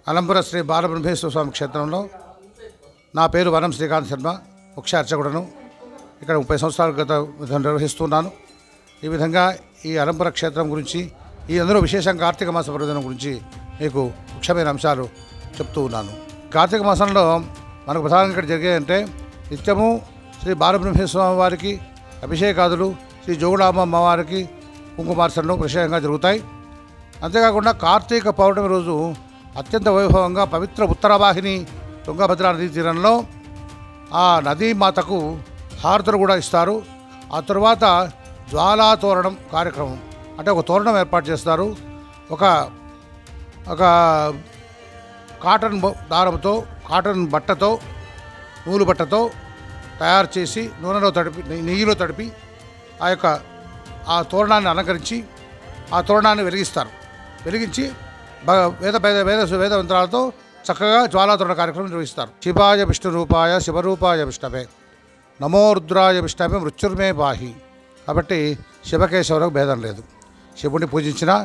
అలంపుర శ్రీ బాలబ్రహ్మేశ్వర స్వామి క్షేత్రంలో నా పేరు వనం శ్రీకాంత్ శర్మ, ముఖ్య అర్చకుడను. ఇక్కడ 30 సంవత్సరాల గత నిర్వహిస్తున్నాను. ఈ విధంగా ఈ అలంపుర క్షేత్రం గురించి, ఈ అందరూ విశేషంగా కార్తీక మాస పర్వదినం గురించి మీకు ముఖ్యమైన అంశాలు చెప్తూ ఉన్నాను. కార్తీక మాసంలో మనకు ప్రధానంగా ఇక్కడ జరిగేదంటే నిత్యము శ్రీ బాలబ్రహ్మేశ్వర స్వామి వారికి అభిషేకాదులు, శ్రీ జోగులాంబ అమ్మవారికి కుంకుమార్చనలు విశేషంగా జరుగుతాయి. అంతేకాకుండా కార్తీక పౌర్ణమి రోజు అత్యంత వైభవంగా పవిత్ర ఉత్తరవాహిని తుంగభద్ర నదీ తీరంలో ఆ నదీమాతకు హారతులు కూడా ఇస్తారు. ఆ తరువాత జ్వాలా తోరణం కార్యక్రమం, అంటే ఒక తోరణం ఏర్పాటు చేస్తారు. ఒక కాటన్ దారంతో, కాటన్ బట్టతో, నూలు బట్టతో తయారు చేసి నూనెలో తడిపి, నెయ్యిలో తడిపి ఆ తోరణాన్ని అలంకరించి ఆ తోరణాన్ని వెలిగించి వేద మంత్రాలతో చక్కగా జ్వాలాతోరణ కార్యక్రమం నిర్వహిస్తారు. శివాయ విష్ణు రూపాయ శివరూపాయ విష్ణవే, నమో రుద్రాయ విష్ణవే మృత్యుర్మే బాహి. కాబట్టి శివకేశవులకు భేదం లేదు. శివుడిని పూజించినా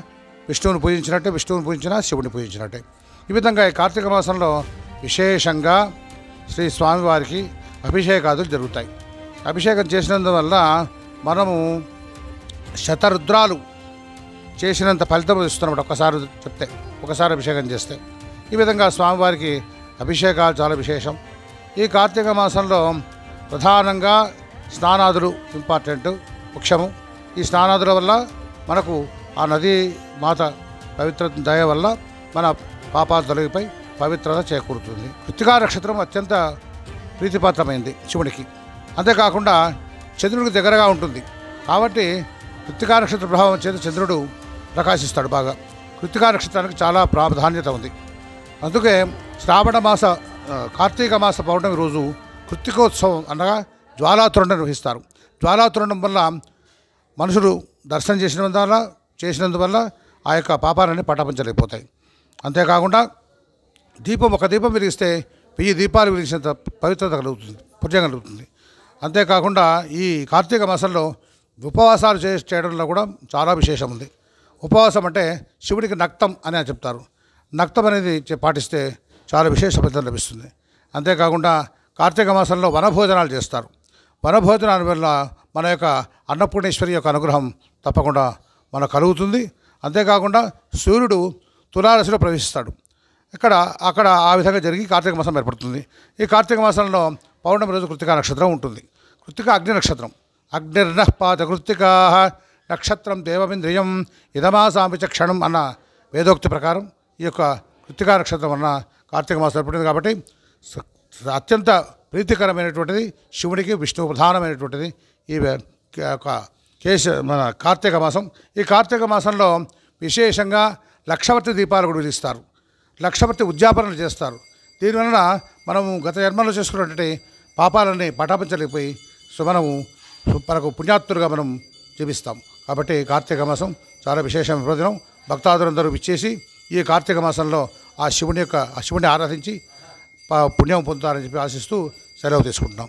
విష్ణువుని పూజించినట్టే, విష్ణువుని పూజించినా శివుడిని పూజించినట్టే. ఈ విధంగా ఈ కార్తీక మాసంలో విశేషంగా శ్రీ స్వామివారికి అభిషేకాదులు జరుగుతాయి. అభిషేకం చేసినందువల్ల మనము శతరుద్రాలు చేసినంత ఫలితం ఇస్తున్నమాట. ఒకసారి అభిషేకం చేస్తే. ఈ విధంగా స్వామివారికి అభిషేకాలు చాలా విశేషం. ఈ కార్తీక మాసంలో ప్రధానంగా స్నానాదులు ఇంపార్టెంట్, ముఖ్యము. ఈ స్నానాదుల వల్ల మనకు ఆ నదీ మాత పవిత్ర దయ వల్ల మన పాపాలు తొలగిపోయి పవిత్రత చేకూరుతుంది. కృత్తికా నక్షత్రం అత్యంత ప్రీతిపాత్రమైంది శివునికి. అంతేకాకుండా చంద్రుడికి దగ్గరగా ఉంటుంది. కాబట్టి కృత్తికా నక్షత్ర ప్రభావం చేత చంద్రుడు ప్రకాశిస్తాడు బాగా. కృత్తికా నక్షత్రానికి చాలా ప్రాధాన్యత ఉంది. అందుకే కార్తీక మాస పౌర్ణమి రోజు కృత్తికోత్సవం అనగా జ్వాలాతోరణం నిర్వహిస్తారు. జ్వాలాతోరణం వల్ల మనుషులు దర్శనం చేసినందువల్ల ఆ యొక్క పాపాలన్నీ పటాపంచలేకపోతాయి. అంతేకాకుండా ఒక దీపం వెలిగిస్తే 1000 దీపాలు వెలిగించినంత పవిత్రత కలుగుతుంది, పుణ్యం కలుగుతుంది. అంతేకాకుండా ఈ కార్తీక మాసంలో ఉపవాసాలు చేయడంలో కూడా చాలా విశేషం ఉంది. ఉపవాసం అంటే శివుడికి నక్తం అని చెప్తారు. నక్తం అనేది పాటిస్తే చాలా విశేష ఫలితం లభిస్తుంది. అంతేకాకుండా కార్తీక మాసంలో వనభోజనాలు చేస్తారు. వనభోజనాల వల్ల మన యొక్క అన్నపూర్ణేశ్వరి యొక్క అనుగ్రహం తప్పకుండా మనకు కలుగుతుంది. అంతేకాకుండా సూర్యుడు తులారాశిలో ప్రవేశిస్తాడు. అక్కడ ఆ విధంగా జరిగి కార్తీక మాసం ఏర్పడుతుంది. ఈ కార్తీక మాసంలో పౌర్ణమి రోజు కృత్తికా నక్షత్రం ఉంటుంది. కృత్తిక అగ్ని నక్షత్రం. అగ్నిర్నః పాత కృత్తికా నక్షత్రం దేవమింద్రియం ఇదమాసామి చ క్షణం అన్న వేదోక్తి ప్రకారం ఈ యొక్క కృత్తికా నక్షత్రం అన్న కార్తీక మాసం ఏర్పడింది. కాబట్టి అత్యంత ప్రీతికరమైనటువంటిది శివుడికి, విష్ణువు ప్రధానమైనటువంటిది ఈ మన కార్తీక మాసం. ఈ కార్తీక మాసంలో విశేషంగా లక్షవర్తి దీపాలు కూడా వెలిగిస్తారు. లక్షవర్తి ఉద్యాపనలు చేస్తారు. దీనివలన మనము గత జన్మలో చేసుకున్నటువంటి పాపాలన్నీ పటాపంచలేకపోయి మనకు పుణ్యాత్తులుగా మనం జీవిస్తాం. కాబట్టి కార్తీక మాసం చాలా విశేషమైన ప్రయోజనం. భక్తాదులందరూ విచ్చేసి ఈ కార్తీక మాసంలో ఆ శివుని ఆరాధించి పుణ్యం పొందుతారని చెప్పి ఆశిస్తూ సెలవు తీసుకుంటున్నాం.